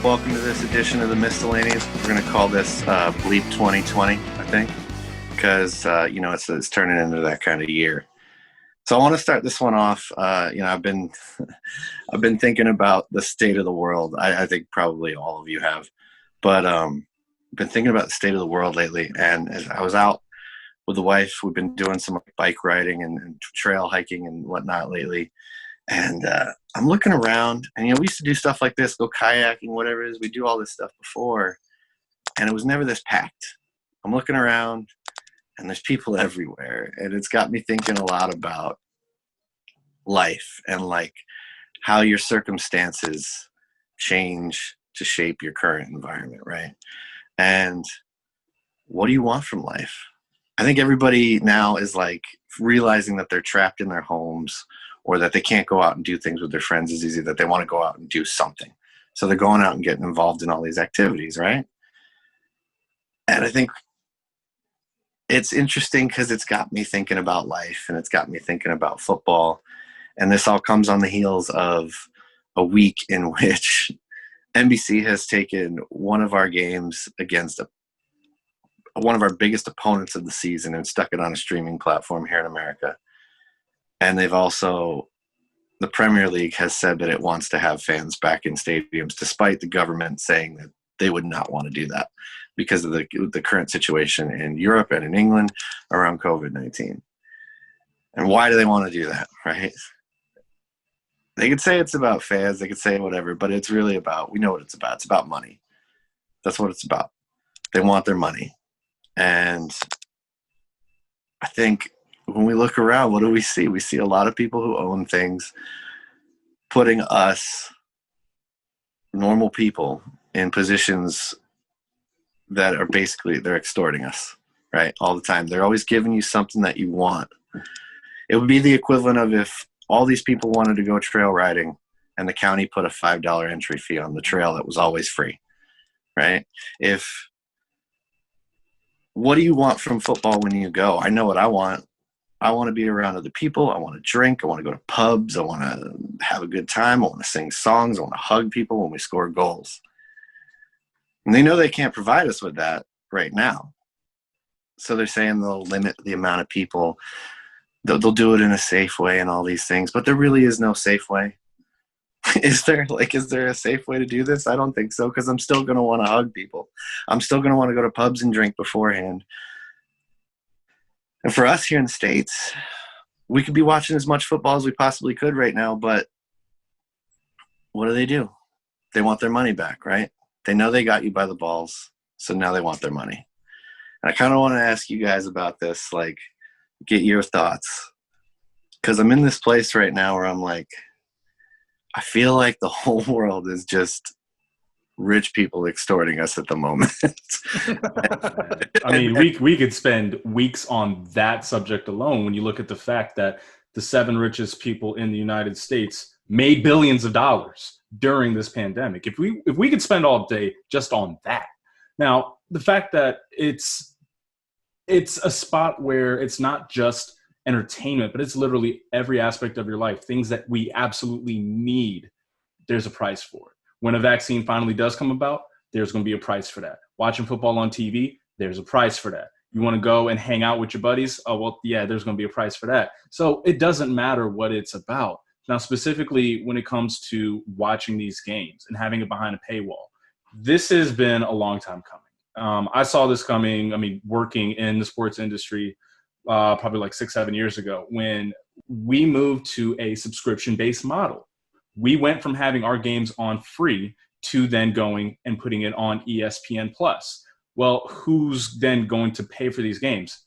Welcome to this edition of the Miscellanies. We're going to call this Bleep 2020, I think, because, it's turning into that kind of year. So I want to start this one off. I've been thinking about the state of the world. I think probably all of you have. But I've been thinking about the state of the world lately. And as I was out with the wife, we've been doing some bike riding and trail hiking and whatnot lately. And I'm looking around, and we used to do stuff like this, go kayaking, whatever it is. We do all this stuff before, and it was never this packed. I'm looking around, and there's people everywhere, and it's got me thinking a lot about life and like how your circumstances change to shape your current environment, right? And what do you want from life? I think everybody now is like realizing that they're trapped in their homes, or that they can't go out and do things with their friends as easy, that they want to go out and do something. So they're going out and getting involved in all these activities, right? And I think it's interesting because it's got me thinking about life, and it's got me thinking about football. And this all comes on the heels of a week in which NBC has taken one of our games against one of our biggest opponents of the season and stuck it on a streaming platform here in America. And they've also, the Premier League has said that it wants to have fans back in stadiums, despite the government saying that they would not want to do that because of the current situation in Europe and in England around COVID-19. And why do they want to do that, right? They could say it's about fans, they could say whatever, but it's really about, we know what it's about. It's about money. That's what it's about. They want their money. And I think when we look around, what do we see? We see a lot of people who own things putting us, normal people, in positions that are basically, they're extorting us, right? All the time. They're always giving you something that you want. It would be the equivalent of if all these people wanted to go trail riding and the county put a $5 entry fee on the trail that was always free, right? What do you want from football when you go? I know what I want. I want to be around other people. I want to drink. I want to go to pubs. I want to have a good time. I want to sing songs. I want to hug people when we score goals. And they know they can't provide us with that right now. So they're saying they'll limit the amount of people. They'll do it in a safe way and all these things. But there really is no safe way. Is there a safe way to do this? I don't think so, because I'm still going to want to hug people. I'm still going to want to go to pubs and drink beforehand. And for us here in the States, we could be watching as much football as we possibly could right now, but what do? They want their money back, right? They know they got you by the balls, so now they want their money. And I kind of want to ask you guys about this, like, get your thoughts. Because I'm in this place right now where I'm like, I feel like the whole world is just rich people extorting us at the moment. I mean, we could spend weeks on that subject alone when you look at the fact that the 7 richest people in the United States made billions of dollars during this pandemic. If we could spend all day just on that. Now, the fact that it's a spot where it's not just entertainment, but it's literally every aspect of your life, things that we absolutely need, there's a price for it. When a vaccine finally does come about, there's going to be a price for that. Watching football on TV, there's a price for that. You want to go and hang out with your buddies? Oh, well, yeah, there's going to be a price for that. So it doesn't matter what it's about. Now, specifically when it comes to watching these games and having it behind a paywall, this has been a long time coming. I saw this coming, working in the sports industry probably like 6-7 years ago when we moved to a subscription-based model. We went from having our games on free to then going and putting it on ESPN+. Well, who's then going to pay for these games?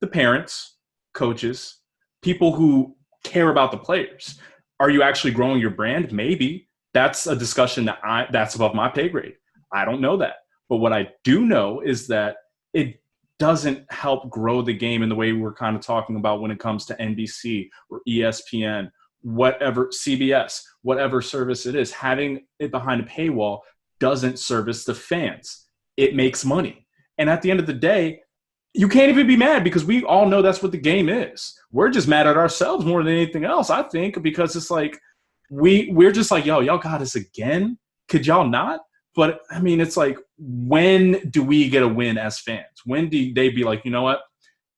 The parents, coaches, people who care about the players. Are you actually growing your brand? Maybe. That's a discussion that's above my pay grade. I don't know that. But what I do know is that it doesn't help grow the game in the way we're kind of talking about when it comes to NBC or ESPN, whatever, CBS, whatever service it is. Having it behind a paywall doesn't service the fans. It makes money. And at the end of the day, you can't even be mad because we all know that's what the game is. We're just mad at ourselves more than anything else, I think, because it's like we're just like, yo, y'all got us again? Could y'all not? But I mean, it's like, when do we get a win as fans? When do they be like, you know what?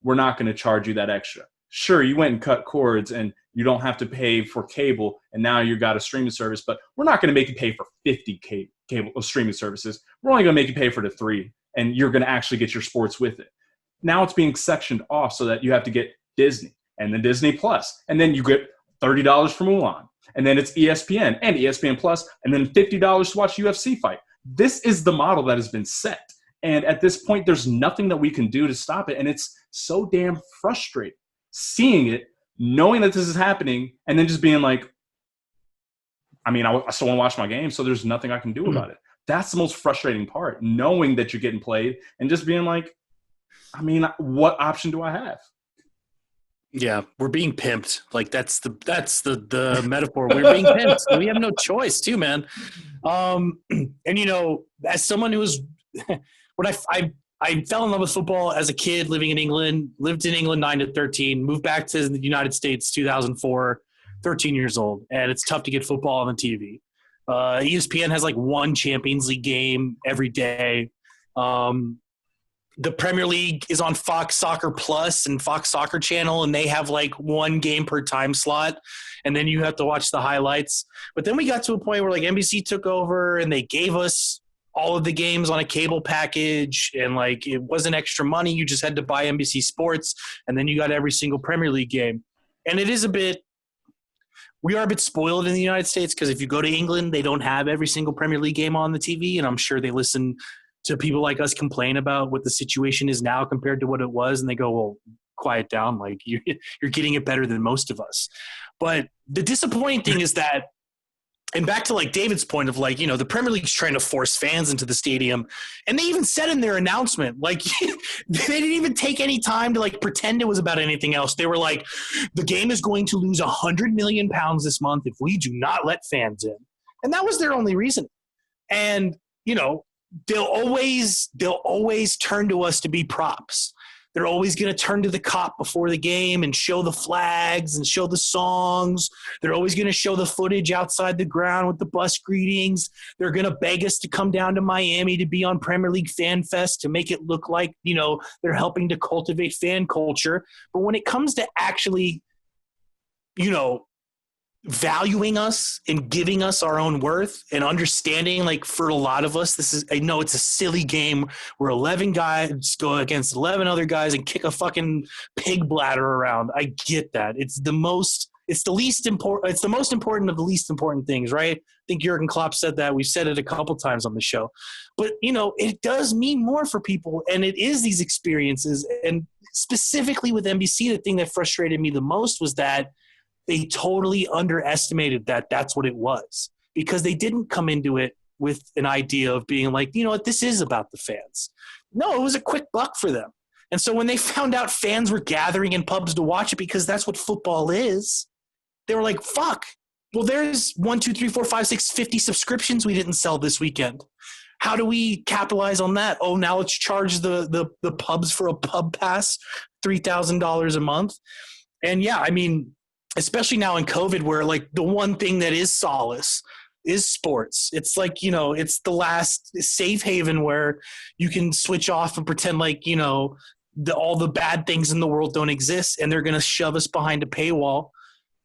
We're not going to charge you that extra. Sure, you went and cut cords and you don't have to pay for cable, and now you got a streaming service, but we're not going to make you pay for 50 cable of streaming services. We're only going to make you pay for the 3, and you're going to actually get your sports with it. Now it's being sectioned off so that you have to get Disney and then Disney Plus, and then you get $30 for Mulan, and then it's ESPN and ESPN Plus, and then $50 to watch UFC fight. This is the model that has been set. And at this point, there's nothing that we can do to stop it. And it's so damn frustrating seeing it, knowing that this is happening, and then just being like, I mean, I still want to watch my game, so there's nothing I can do about it. That's the most frustrating part, knowing that you're getting played and just being like, I mean, what option do I have? Yeah, we're being pimped. Like that's the metaphor. We're being pimped. So we have no choice, too, man. And you know, as someone who was when I fell in love with football as a kid, living in England, lived in England 9 to 13, moved back to the United States 2004, 13 years old, and it's tough to get football on the TV. ESPN has like one Champions League game every day. The Premier League is on Fox Soccer Plus and Fox Soccer Channel, and they have like one game per time slot, and then you have to watch the highlights. But then we got to a point where like NBC took over and they gave us all of the games on a cable package, and like it wasn't extra money. You just had to buy NBC Sports, and then you got every single Premier League game. And it is we are a bit spoiled in the United States because if you go to England, they don't have every single Premier League game on the TV, and I'm sure they listen to people like us complain about what the situation is now compared to what it was, and they go, well, quiet down, like you're getting it better than most of us. But the disappointing thing is that, and back to like David's point of like, you know, the Premier League's trying to force fans into the stadium, and they even said in their announcement, like they didn't even take any time to like pretend it was about anything else. They were like, the game is going to lose £100 million this month if we do not let fans in. And that was their only reason. And, you know, they'll always turn to us to be props. They're always going to turn to the cop before the game and show the flags and show the songs. They're always going to show the footage outside the ground with the bus greetings. They're going to beg us to come down to Miami to be on Premier League Fan Fest to make it look like, you know, they're helping to cultivate fan culture. But when it comes to actually, you know, valuing us and giving us our own worth and understanding, like for a lot of us, I know it's a silly game where 11 guys go against 11 other guys and kick a fucking pig bladder around. I get that. It's the most important of the least important things, right? I think Jurgen Klopp said that. We've said it a couple times on the show. But, you know, it does mean more for people, and it is these experiences. And specifically with NBC, the thing that frustrated me the most was that they totally underestimated that that's what it was, because they didn't come into it with an idea of being like, you know what, this is about the fans. No, it was a quick buck for them. And so when they found out fans were gathering in pubs to watch it because that's what football is, they were like, fuck, well, there's 1, 2, 3, 4, 5, 6, 50 subscriptions we didn't sell this weekend. How do we capitalize on that? Oh, now let's charge the pubs for a pub pass, $3,000 a month. And yeah, I mean, especially now in COVID, where like the one thing that is solace is sports. It's like, you know, it's the last safe haven where you can switch off and pretend like, you know, all the bad things in the world don't exist, and they're going to shove us behind a paywall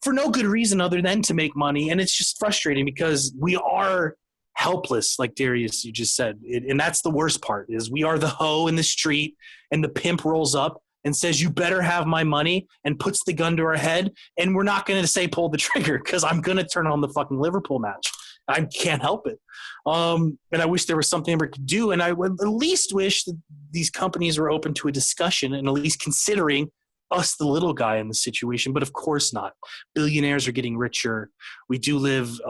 for no good reason other than to make money. And it's just frustrating because we are helpless, like Darius, you just said. And that's the worst part, is we are the hoe in the street, and the pimp rolls up and says, you better have my money, and puts the gun to our head. And we're not going to say pull the trigger, because I'm going to turn on the fucking Liverpool match. I can't help it. And I wish there was something we could do. And I would at least wish that these companies were open to a discussion and at least considering us, the little guy in the situation. But of course not. Billionaires are getting richer. We do live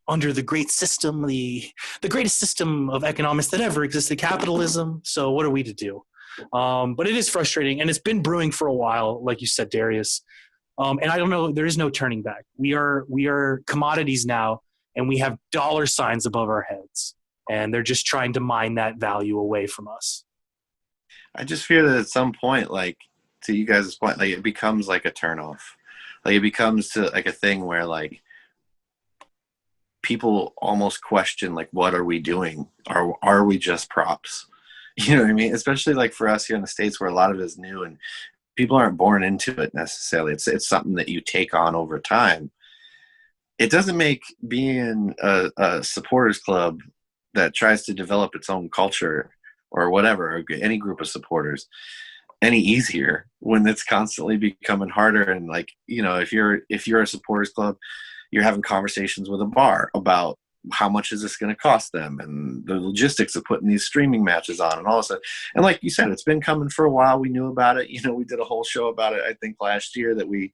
under the great system, the greatest system of economics that ever existed, capitalism. So what are we to do? But it is frustrating, and it's been brewing for a while, like you said, Darius. And I don't know, there is no turning back. We are commodities now, and we have dollar signs above our heads, and they're just trying to mine that value away from us. I just fear that at some point, like to you guys' point, like it becomes like a turnoff. Like it becomes to like a thing where like people almost question, like, what are we doing? Are we just props? You know what I mean? Especially like for us here in the States, where a lot of it is new and people aren't born into it necessarily. It's something that you take on over time. It doesn't make being a supporters club that tries to develop its own culture or whatever, or any group of supporters, any easier when it's constantly becoming harder. And like, you know, if you're a supporters club, you're having conversations with a bar about how much is this going to cost them and the logistics of putting these streaming matches on and all that. And like you said, it's been coming for a while. We knew about it. You know, we did a whole show about it, I think last year, that we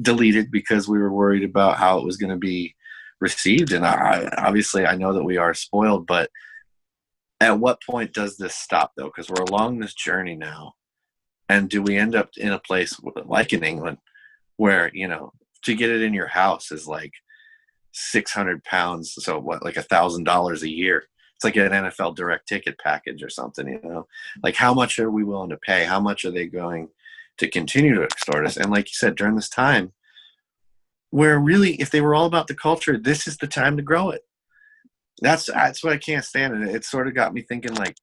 deleted because we were worried about how it was going to be received. And I know that we are spoiled, but at what point does this stop though? Because we're along this journey now. And do we end up in a place like in England where, you know, to get it in your house is like £600, so what, like $1,000 a year? It's like an NFL direct ticket package or something, you know. Like, how much are we willing to pay? How much are they going to continue to extort us? And like you said, during this time, where really, if they were all about the culture, this is the time to grow it. That's what I can't stand. And it sort of got me thinking, like,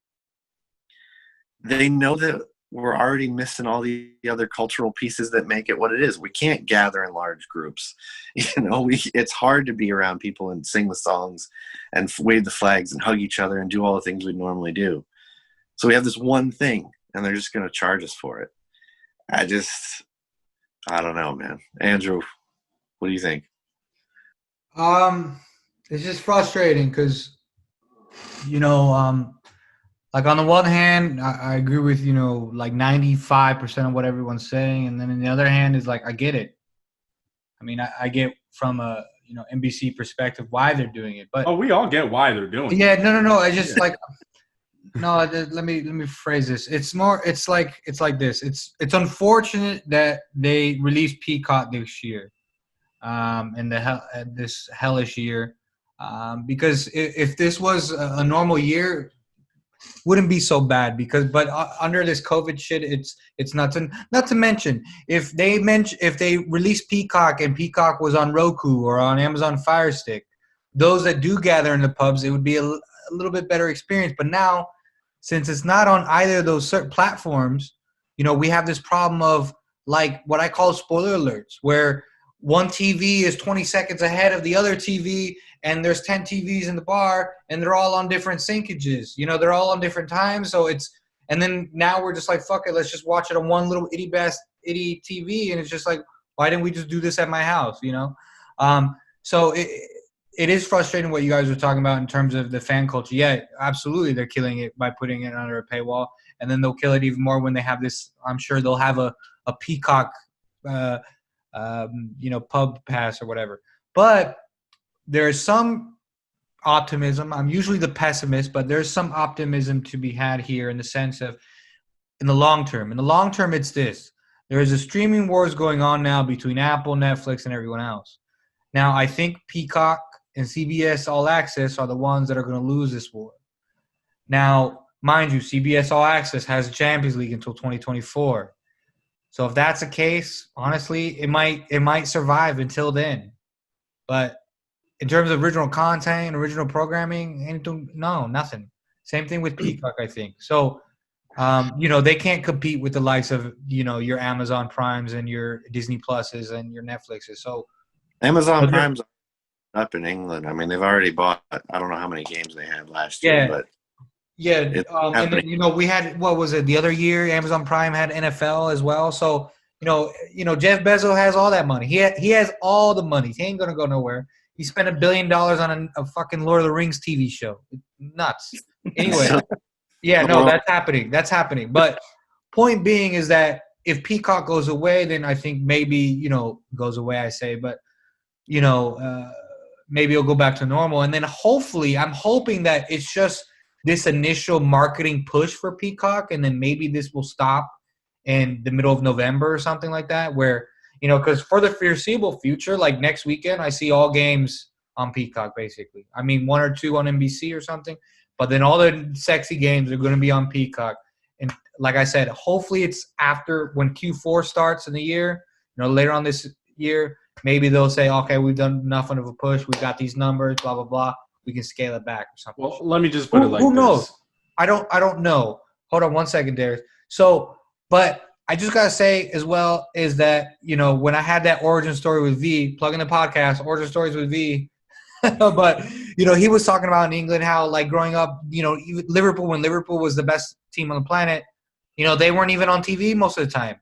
they know that we're already missing all the other cultural pieces that make it what it is. We can't gather in large groups. You know, it's hard to be around people and sing the songs and wave the flags and hug each other and do all the things we normally do. So we have this one thing and they're just going to charge us for it. I don't know, man. Andrew, what do you think? It's just frustrating because, you know, like on the one hand, I agree with, you know, like 95% of what everyone's saying. And then on the other hand is like, I get it. I mean, I get from a, you know, NBC perspective why they're doing it. But we all get why they're doing it. Yeah, no. I just like, no, let me phrase this. It's like this. It's unfortunate that they released Peacock this year, and this hellish year, because if this was a normal year, wouldn't be so bad. But under this COVID shit, it's not to mention if they released Peacock and Peacock was on Roku or on Amazon Fire Stick, those that do gather in the pubs, it would be a little bit better experience. But now, since it's not on either of those certain platforms, you know, we have this problem of like what I call spoiler alerts, where one TV is 20 seconds ahead of the other TV, and there's 10 TVs in the bar, and they're all on different syncages. You know, they're all on different times. So and then now we're just like, fuck it, let's just watch it on one little itty TV. And it's just like, why didn't we just do this at my house? You know? So it is frustrating what you guys were talking about in terms of the fan culture. Yeah, absolutely. They're killing it by putting it under a paywall, and then they'll kill it even more when they have this. I'm sure they'll have a Peacock, you know, pub pass or whatever. But there's some optimism. I'm usually the pessimist, but there's some optimism to be had here in the sense of in the long term. In the long term, it's this. There is a streaming wars going on now between Apple, Netflix, and everyone else. Now, I think Peacock and CBS All Access are the ones that are going to lose this war. Now, mind you, CBS All Access has a Champions League until 2024. So if that's the case, honestly, it might survive until then. But in terms of original content, original programming, anything, no, nothing. Same thing with Peacock, I think. So, you know, they can't compete with the likes of, you know, your Amazon Primes and your Disney Pluses and your Netflixes. So Amazon Prime's up in England. I mean, they've already bought, I don't know how many games they had last year, but yeah. And then, you know, we had, what was it, the other year, Amazon Prime had NFL as well. So, you know, Jeff Bezos has all that money. He has all the money. He ain't going to go nowhere. He spent $1 billion on a fucking Lord of the Rings TV show. Nuts. Anyway, yeah, no, that's happening. That's happening. But point being is that if Peacock goes away, then I think maybe, you know, goes away, I say, but, you know, maybe it'll go back to normal. And then hopefully, I'm hoping that it's just this initial marketing push for Peacock, and then maybe this will stop in the middle of November or something like that, where, you know, because for the foreseeable future, like next weekend, I see all games on Peacock, basically. I mean, 1 or 2 on NBC or something, but then all the sexy games are going to be on Peacock. And like I said, hopefully it's after when Q4 starts in the year, you know, later on this year, maybe they'll say, okay, we've done enough of a push. We've got these numbers, blah, blah, blah. We can scale it back or something. Well, let me just put it like who this. knows? I don't know. Hold on one second, Darius. So, but I just got to say as well is that, when I had that origin story with V, plug in the podcast, origin stories with V, but, he was talking about in England how, like, growing up, even Liverpool, when Liverpool was the best team on the planet, they weren't even on TV most of the time.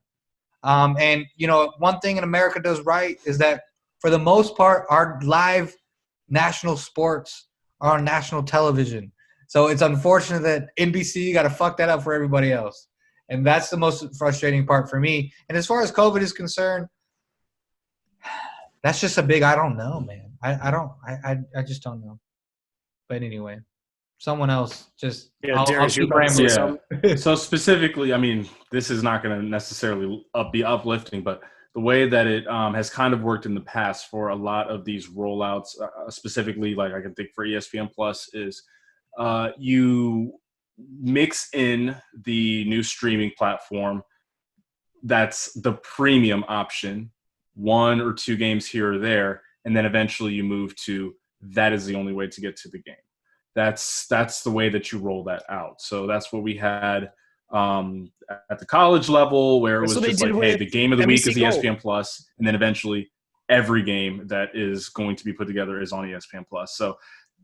And, one thing in America does right is that for the most part, our live national sports are on national television. So it's unfortunate that NBC got to fuck that up for everybody else. And that's the most frustrating part for me. And as far as COVID is concerned, that's just a big I don't know, man. I just don't know. But anyway, someone else just Darius, you're about to say something. So specifically, I mean, this is not going to necessarily be uplifting, but the way that it has kind of worked in the past for a lot of these rollouts, specifically, like I can think for ESPN Plus, is you mix in the new streaming platform. That's the premium option, 1 or 2 games here or there, and then eventually you move to that is the only way to get to the game. That's the way that you roll that out. So that's what we had at the college level, where it was just like, hey, the game of the week is ESPN Plus, and then eventually every game that is going to be put together is on ESPN Plus. So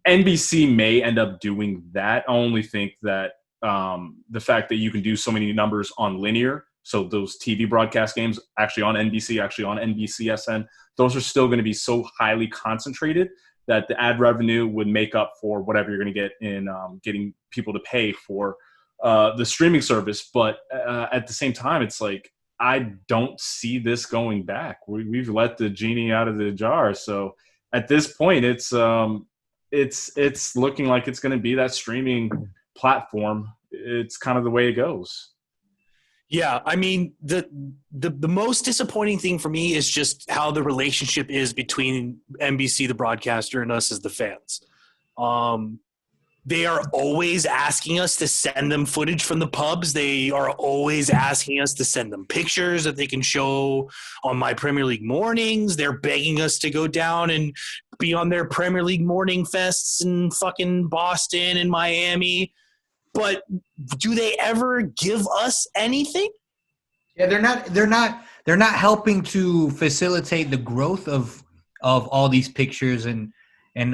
NBC may end up doing that. I only think that the fact that you can do so many numbers on linear, so those TV broadcast games actually on NBC, actually on NBCSN, those are still going to be so highly concentrated that the ad revenue would make up for whatever you're going to get in getting people to pay for the streaming service. But at the same time, it's like, I don't see this going back. We've let the genie out of the jar. So at this point, it's looking like it's going to be that streaming platform. It's kind of the way it goes. Yeah, I mean, the most disappointing thing for me is just how the relationship is between NBC, the broadcaster, and us as the fans. They are always asking us to send them footage from the pubs. They are always asking us to send them pictures that they can show on my Premier League mornings. They're begging us to go down and be on their Premier League morning fests in fucking Boston and Miami. But do they ever give us anything? Yeah, they're not helping to facilitate the growth of all these pictures and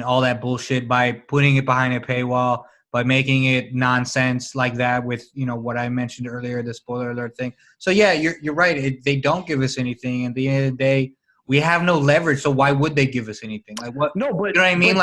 all that bullshit by putting it behind a paywall, by making it nonsense like that with, what I mentioned earlier, the spoiler alert thing. So yeah, you're right. They don't give us anything. At the end of the day, we have no leverage. So why would they give us anything? Like what? No, but you know what I mean?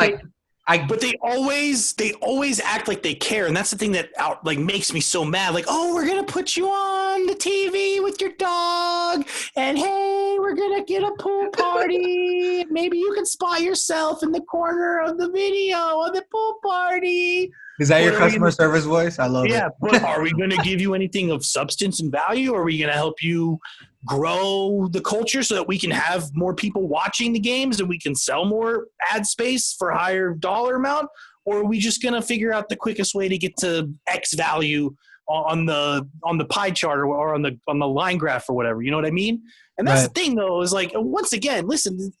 But they always act like they care, and that's the thing that makes me so mad. Like, oh, we're gonna put you on the TV with your dog, and hey, we're gonna get a pool party. Maybe you can spot yourself in the corner of the video of the pool party. Is that your customer service voice? I love it. Yeah, but are we gonna give you anything of substance and value? Are we gonna help you grow the culture so that we can have more people watching the games and we can sell more ad space for a higher dollar amount? Or are we just going to figure out the quickest way to get to X value on the pie chart or on the line graph or whatever? You know what I mean? And that's the thing, though, is like, once again, listen,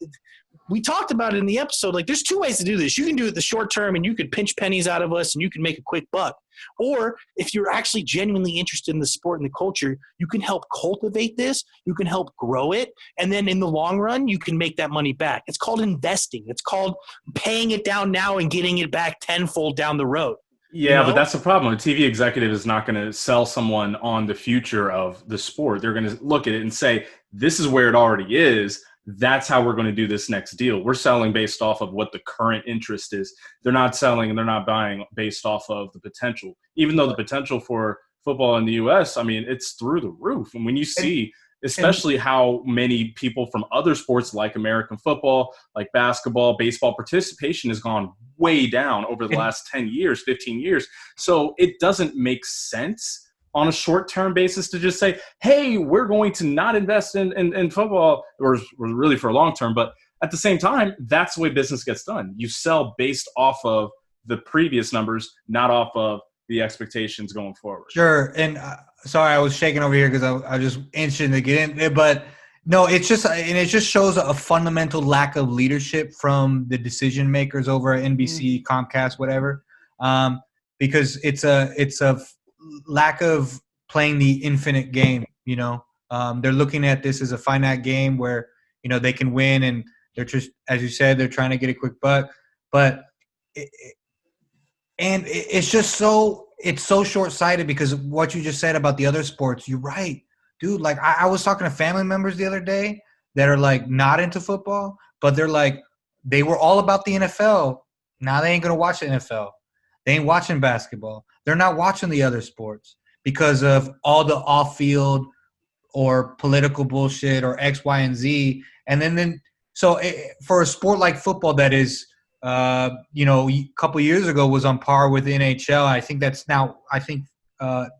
we talked about it in the episode. Like, there's 2 ways to do this. You can do it the short term and you could pinch pennies out of us and you can make a quick buck. Or if you're actually genuinely interested in the sport and the culture, you can help cultivate this, you can help grow it, and then in the long run, you can make that money back. It's called investing. It's called paying it down now and getting it back tenfold down the road. Yeah, but that's the problem. A TV executive is not going to sell someone on the future of the sport. They're going to look at it and say, this is where it already is. That's how we're going to do this next deal. We're selling based off of what the current interest is. They're not selling and they're not buying based off of the potential. Even though the potential for football in the U.S., I mean, it's through the roof. And when you see, especially how many people from other sports like American football, like basketball, baseball, participation has gone way down over the last 10 years, 15 years. So it doesn't make sense on a short-term basis to just say, hey, we're going to not invest in football, or really for a long term. But at the same time, that's the way business gets done. You sell based off of the previous numbers, not off of the expectations going forward. Sure. And sorry, I was shaking over here because I was just itching to get in there. But No, it's just, and it just shows a fundamental lack of leadership from the decision makers over at NBC, Comcast, whatever. Because it's a lack of playing the infinite game. They're looking at this as a finite game where they can win, and they're just, as you said, they're trying to get a quick buck. But it's just so short-sighted because of what you just said about the other sports. You're right. Dude, like I was talking to family members the other day that are like not into football, but they're like, they were all about the NFL. Now they ain't going to watch the NFL. They ain't watching basketball. They're not watching the other sports because of all the off-field or political bullshit or X, Y, and Z. And then for a sport like football that is, a couple years ago was on par with the NHL. I think that's now,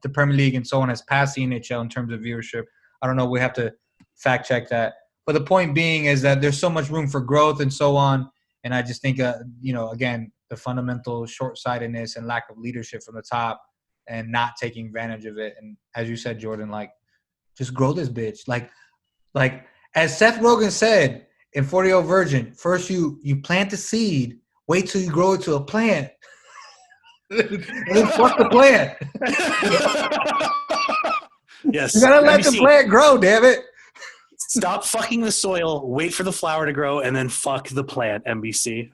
the Premier League and so on has passed the NHL in terms of viewership. I don't know. We have to fact check that. But the point being is that there's so much room for growth and so on. And I just think, again, the fundamental short-sightedness and lack of leadership from the top and not taking advantage of it. And as you said, Jordan, like, just grow this bitch. Like as Seth Rogen said in 40-Year-Old Virgin, first you plant the seed, wait till you grow it to a plant. And then fuck the plant. Yes. You gotta let the plant grow, damn it. Stop fucking the soil, wait for the flower to grow, and then fuck the plant, NBC.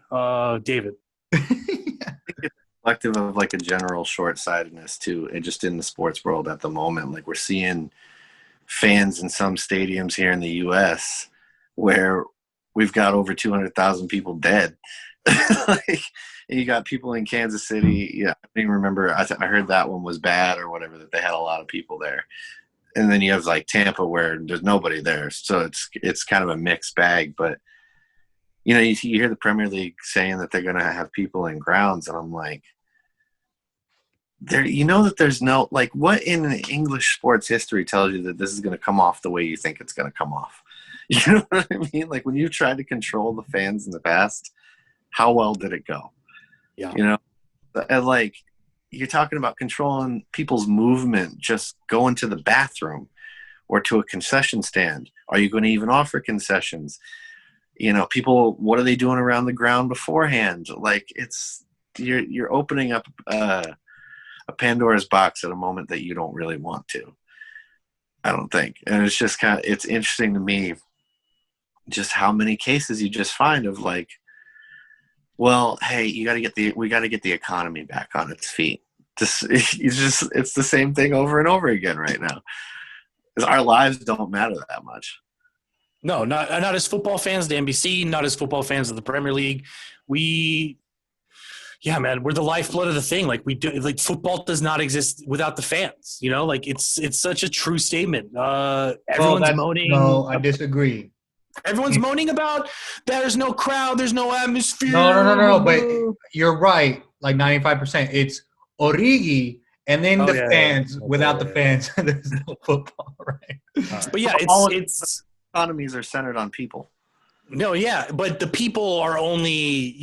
David. It's reflective of like a general short-sightedness too, and just in the sports world at the moment. Like we're seeing fans in some stadiums here in the U.S. where we've got over 200,000 people dead. Like, and you got people in Kansas City. Yeah, I don't even remember. I heard that one was bad or whatever, that they had a lot of people there. And then you have like Tampa where there's nobody there. So it's kind of a mixed bag. But, you hear the Premier League saying that they're going to have people in grounds. And I'm like, that there's no, like, what in English sports history tells you that this is going to come off the way you think it's going to come off? You know what I mean? Like when you tried to control the fans in the past, how well did it go? Yeah. And like you're talking about controlling people's movement, just going to the bathroom or to a concession stand. Are you going to even offer concessions? People, what are they doing around the ground beforehand? Like you're opening up a Pandora's box at a moment that you don't really want to. I don't think. And it's just it's interesting to me just how many cases you just find of like, well, hey, we got to get the economy back on its feet. It's the same thing over and over again right now. Because our lives don't matter that much. No, not as football fans of the NBC, not as football fans of the Premier League. We're the lifeblood of the thing. Like football does not exist without the fans. Like it's such a true statement. Everyone's moaning. No, I disagree. Everyone's moaning about there's no crowd, there's no atmosphere. No. But you're right. Like 95%. It's Origi and then the fans. Without the fans, there's no football, right? But yeah, it's economies are centered on people. No, yeah, but the people are only,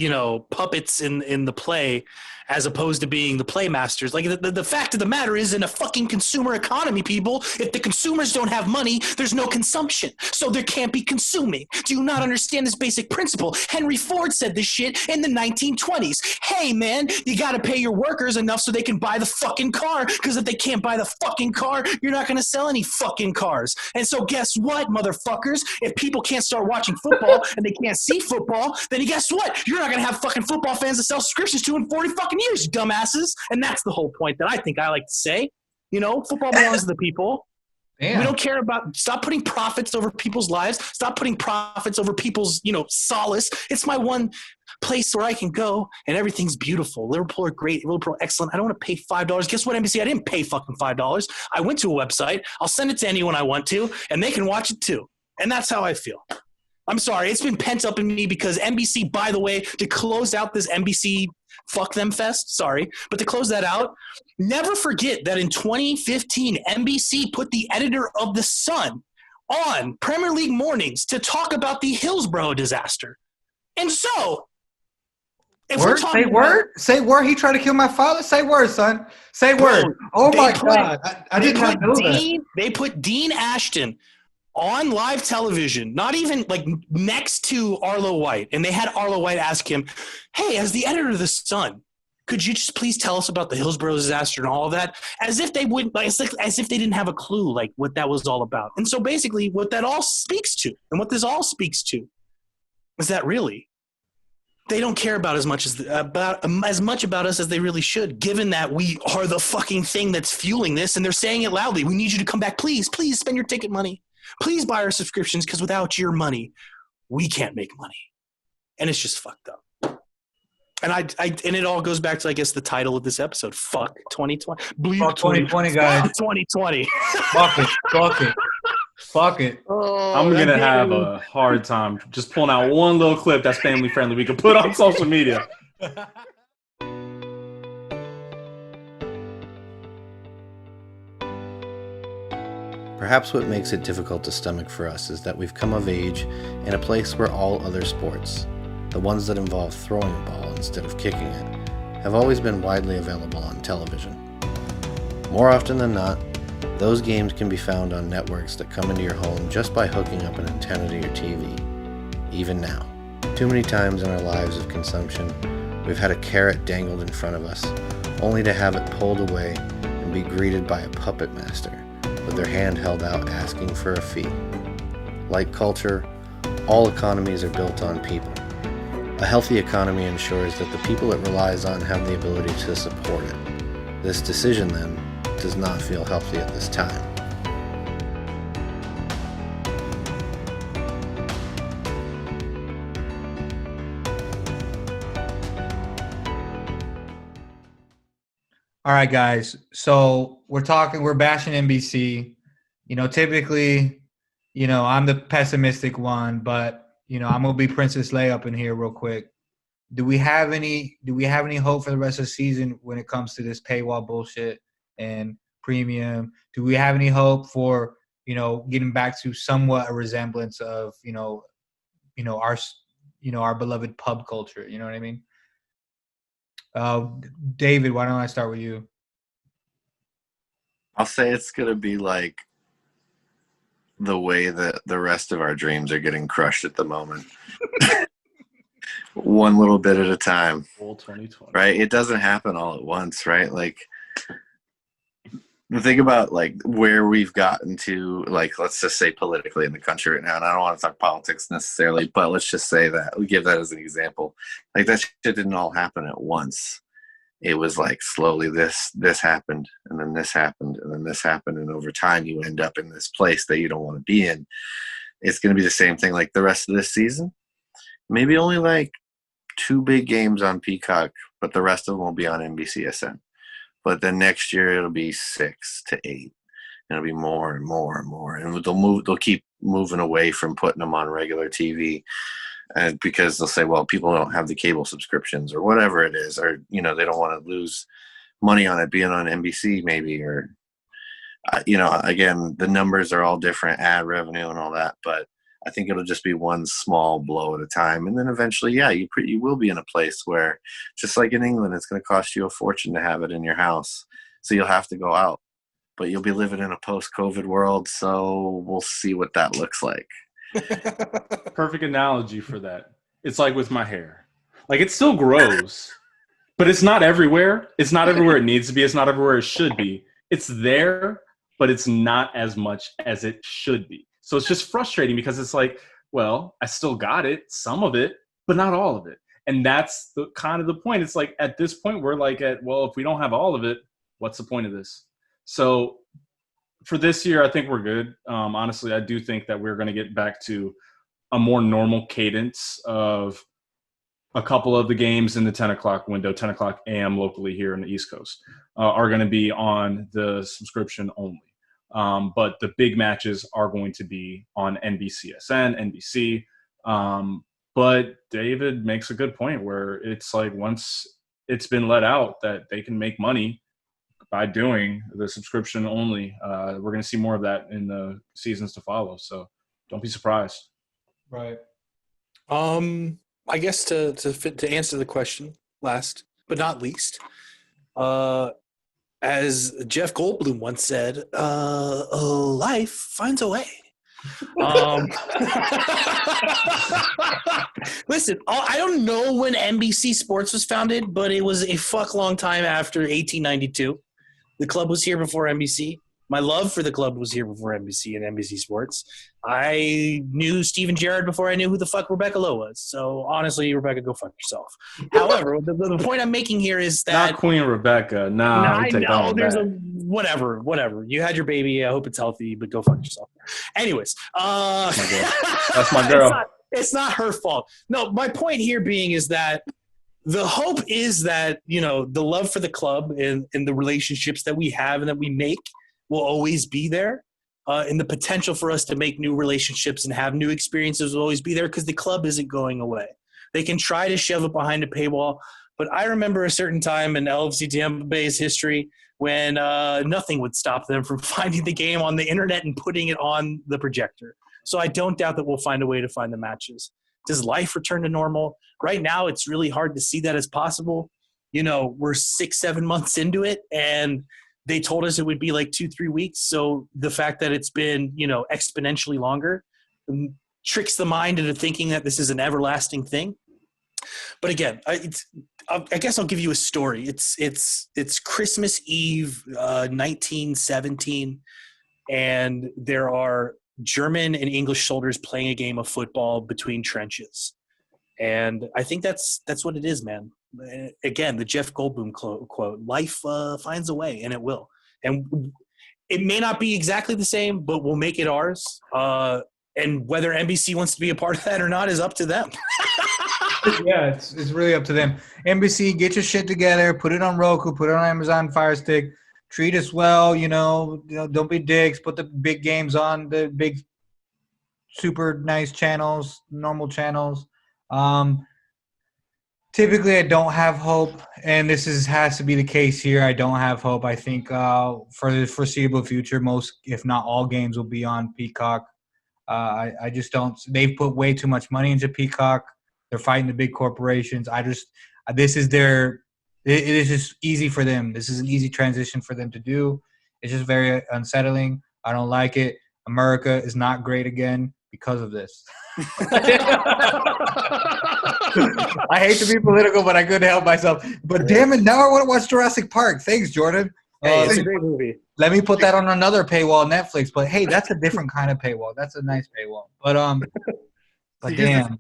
puppets in the play as opposed to being the playmasters. Like the fact of the matter is, in a fucking consumer economy, people, if the consumers don't have money, there's no consumption. So there can't be consuming. Do you not understand this basic principle? Henry Ford said this shit in the 1920s. Hey, man, you got to pay your workers enough so they can buy the fucking car, because if they can't buy the fucking car, you're not going to sell any fucking cars. And so guess what, motherfuckers? If people can't start watching football and they can't see football, then guess what? You're not going to have fucking football fans to sell subscriptions to in 40 fucking years, you dumbasses. And that's the whole point that I like to say. Football belongs to the people. Damn. We don't care about – stop putting profits over people's lives. Stop putting profits over people's, solace. It's my one place where I can go and everything's beautiful. Liverpool are great. Liverpool are excellent. I don't want to pay $5. Guess what, NBC? I didn't pay fucking $5. I went to a website. I'll send it to anyone I want to, and they can watch it too. And that's how I feel. I'm sorry. It's been pent up in me because NBC, by the way, to close out this NBC fuck them fest, sorry, but to close that out, never forget that in 2015, NBC put the editor of The Sun on Premier League mornings to talk about the Hillsborough disaster. And so, if word, say word. He tried to kill my father. Say word, son. Say word. Oh my God. I did not know that. They put Dean Ashton on live television, not even like next to Arlo White. And they had Arlo White ask him, hey, as the editor of The Sun, could you just please tell us about the Hillsborough disaster and all of that? As if they wouldn't, like, as if they didn't have a clue, like, what that was all about. And so basically what that all speaks to, and what this all speaks to, is that really they don't care about as much about us as they really should, given that we are the fucking thing that's fueling this, and they're saying it loudly. We need you to come back. Please spend your ticket money. Please buy our subscriptions, because without your money, we can't make money. And it's just fucked up. And and it all goes back to, I guess, the title of this episode. Fuck 2020. Bleep Fuck 2020, guys. Fuck 2020. Fuck it. Oh, I'm going to have a hard time just pulling out one little clip that's family friendly we can put on social media. Perhaps what makes it difficult to stomach for us is that we've come of age in a place where all other sports, the ones that involve throwing a ball instead of kicking it, have always been widely available on television. More often than not, those games can be found on networks that come into your home just by hooking up an antenna to your TV. Even now, too many times in our lives of consumption, we've had a carrot dangled in front of us, only to have it pulled away and be greeted by a puppet master with their hand held out asking for a fee. Like culture, all economies are built on people. A healthy economy ensures that the people it relies on have the ability to support it. This decision, then, does not feel healthy at this time. All right, guys. So we're bashing NBC. Typically, I'm the pessimistic one, but I'm gonna be Princess Leia up in here real quick. Do we have any hope for the rest of the season when it comes to this paywall bullshit and premium? Do we have any hope for getting back to somewhat a resemblance of our beloved pub culture? You know what I mean? David, why don't I start with you? I'll say it's going to be like the way that the rest of our dreams are getting crushed at the moment. One little bit at a time. Full 2020. Right? It doesn't happen all at once, right? Like, think about like where we've gotten to, like, let's just say politically in the country right now. And I don't want to talk politics necessarily, but let's just say that we give that as an example. Like, that shit didn't all happen at once. It was like slowly this happened, and then this happened, and then this happened, and over time you end up in this place that you don't want to be in. It's going to be the same thing like the rest of this season. Maybe only like 2 big games on Peacock, but the rest of them will be on NBCSN. But then next year it'll be 6 to 8. And it'll be more and more and more, and they'll keep moving away from putting them on regular TV. And because they'll say, well, people don't have the cable subscriptions or whatever it is, or, they don't want to lose money on it being on NBC maybe, or, again, the numbers are all different, ad revenue and all that, but I think it'll just be one small blow at a time. And then eventually, you will be in a place where, just like in England, it's going to cost you a fortune to have it in your house. So you'll have to go out, but you'll be living in a post-COVID world. So we'll see what that looks like. Perfect analogy for that. It's like with my hair. Like, it still grows, but it's not everywhere. It's not everywhere it needs to be. It's not everywhere it should be. It's there, but it's not as much as it should be. So it's just frustrating because it's like, well, I still got it, some of it, but not all of it. And that's the kind of the point. It's like, at this point, we're like if we don't have all of it, what's the point of this? So for this year, I think we're good. Honestly, I do think that we're going to get back to a more normal cadence of a couple of the games in the 10 o'clock window, 10 o'clock a.m. locally here in the East Coast, are going to be on the subscription only. But the big matches are going to be on NBCSN, NBC. But David makes a good point where it's like, once it's been let out that they can make money by doing the subscription only, we're going to see more of that in the seasons to follow. So don't be surprised. Right. I guess to answer the question last but not least, as Jeff Goldblum once said, life finds a way. Listen, I don't know when NBC Sports was founded, but it was a fuck long time after 1892. The club was here before NBC. My love for the club was here before NBC and NBC Sports. I knew Steven Gerrard before I knew who the fuck Rebecca Lowe was. So honestly, Rebecca, go fuck yourself. However, the point I'm making here is that Not Queen Rebecca. Nah, I take that know one there's back. whatever. You had your baby. I hope it's healthy, but go fuck yourself. Anyways, That's my girl. It's not her fault. No, my point here being is that the hope is that, you know, the love for the club and the relationships that we have and that we make will always be there. And the potential for us to make new relationships and have new experiences will always be there because the club isn't going away. They can try to shove it behind a paywall, but I remember a certain time in LFC Tampa Bay's history when nothing would stop them from finding the game on the internet and putting it on the projector. So I don't doubt that we'll find a way to find the matches. Does life return to normal? Right now, it's really hard to see that as possible. You know, we're 6-7 months into it, and they told us it would be like 2-3 weeks. So the fact that it's been, you know, exponentially longer tricks the mind into thinking that this is an everlasting thing. But again, I guess I'll give you a story. It's Christmas Eve, 1917, and there are German and English soldiers playing a game of football between trenches. And I think that's what it is, man. Again, the Jeff Goldblum quote, life finds a way, and it will. And it may not be exactly the same, but we'll make it ours. And whether NBC wants to be a part of that or not is up to them. Yeah, it's really up to them. NBC, get your shit together. Put it on Roku. Put it on Amazon Fire Stick. Treat us well. You know, don't be dicks. Put the big games on the big, super nice channels, normal channels. Typically, I don't have hope, and this has to be the case here. I don't have hope. I think for the foreseeable future, most, if not all, games will be on Peacock. I just don't. They've put way too much money into Peacock. They're fighting the big corporations. This is it is just easy for them. This is an easy transition for them to do. It's just very unsettling. I don't like it. America is not great again because of this. I hate to be political, but I couldn't help myself. But damn it, now I want to watch Jurassic Park. Thanks, Jordan. Hey, it's a great movie. Let me put that on another paywall, Netflix. But hey, that's a different kind of paywall. That's a nice paywall. But damn.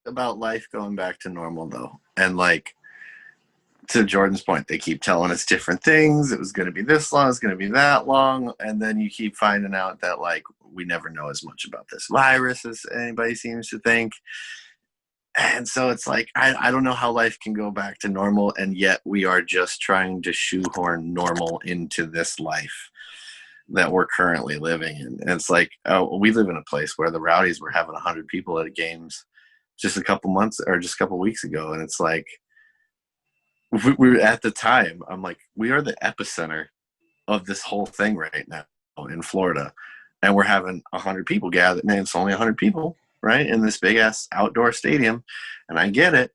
About life going back to normal, though, and like to Jordan's point, they keep telling us different things. It was going to be this long. It's going to be that long, and then you keep finding out that like we never know as much about this virus as anybody seems to think. And so it's like, I don't know how life can go back to normal, and yet we are just trying to shoehorn normal into this life that we're currently living in. And it's like, we live in a place where the Rowdies were having 100 people at games just a couple months or just a couple weeks ago. And it's like, we were at the time, I'm like, we are the epicenter of this whole thing right now in Florida. And we're having 100 people gathered, and it's only 100 people, right, in this big ass outdoor stadium. And I get it,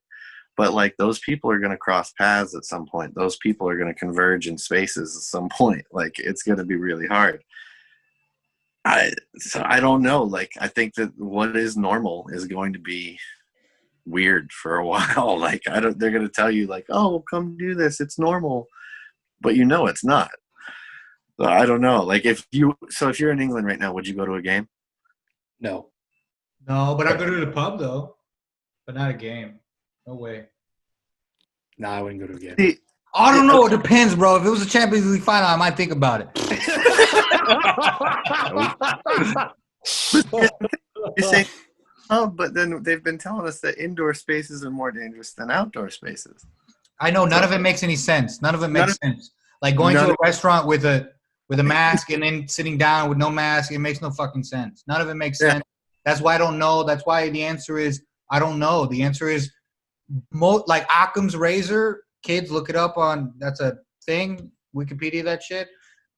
but like those people are going to cross paths at some point. Those people are going to converge in spaces at some point. Like it's going to be really hard. So I don't know. Like I think that what is normal is going to be weird for a while. Like they're going to tell you like, oh, come do this. It's normal, but you know it's not. So I don't know. Like if you're in England right now, would you go to a game? No. No, but I'd go to the pub though, but not a game. No way. No, I wouldn't go to a game. I don't know. It depends, bro. If it was a Champions League final, I might think about it. You say, oh, but then they've been telling us that indoor spaces are more dangerous than outdoor spaces. I know. None of it makes any sense. None of it makes sense. Like going to a restaurant with a mask and then sitting down with no mask, it makes no fucking sense. None of it makes sense. That's why I don't know. That's why the answer is I don't know. The answer is like Occam's razor. Kids, look it up on, that's a thing, Wikipedia, that shit.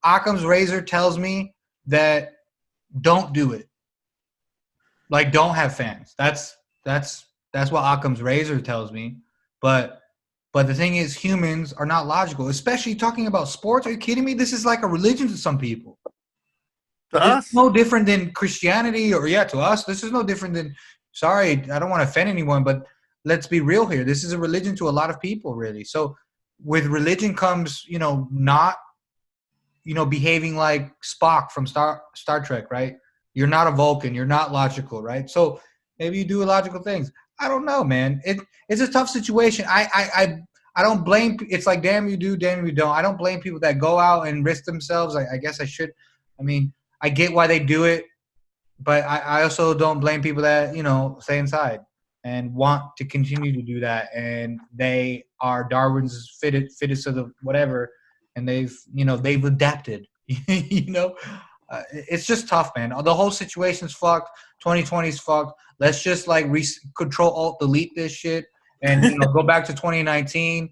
Occam's razor tells me that don't do it. Like, don't have fans. That's what Occam's razor tells me. But the thing is, humans are not logical, especially talking about sports. Are you kidding me? This is like a religion to some people. To us. It's no different than Christianity, or to us. This is no different than. Sorry, I don't want to offend anyone, but let's be real here. This is a religion to a lot of people, really. So, with religion comes, not, behaving like Spock from Star Trek, right? You're not a Vulcan. You're not logical, right? So maybe you do illogical things. I don't know, man. It's a tough situation. I don't blame. It's like damn you do, damn you don't. I don't blame people that go out and risk themselves. I guess I should. I mean, I get why they do it, but I also don't blame people that stay inside and want to continue to do that. And they are Darwin's fittest of the whatever, and they've adapted. It's just tough, man. The whole situation's fucked. 2020's fucked. Let's just control alt delete this shit and go back to 2019.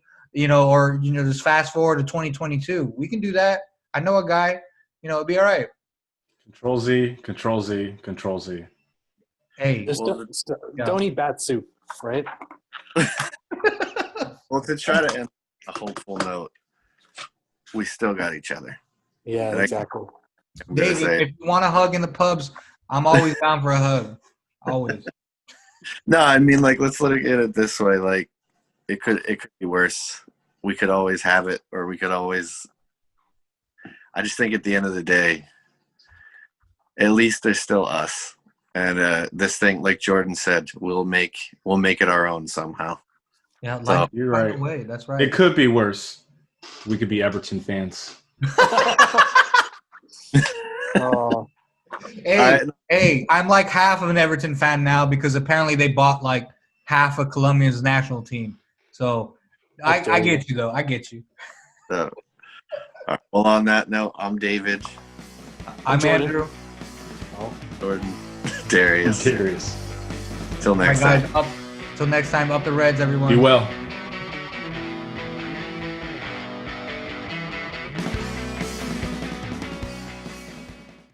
Or just fast forward to 2022. We can do that. I know a guy. It'll be all right. Control Z, Control Z, Control Z. Hey, Just don't eat bat soup, right? Well, to try to end a hopeful note, we still got each other. Yeah, And exactly. David, if you want a hug in the pubs, I'm always down for a hug. Always. No, I mean, let's look at it this way. It could be worse. We could always have it, or we could always. I just think at the end of the day, at least there's still us, and this thing, like Jordan said, we'll make it our own somehow. Yeah, So, you're right. Way. That's right. It could be worse. We could be Everton fans. Oh, Hey, I'm like half of an Everton fan now because apparently they bought like half of Colombia's national team. So I get you though. I get you. So, all right, well, on that note, I'm David. I'm Jordan. Andrew. Jordan. Darius. Serious. Till All right, next guys. time. Till next time. Up the Reds, everyone. Be well.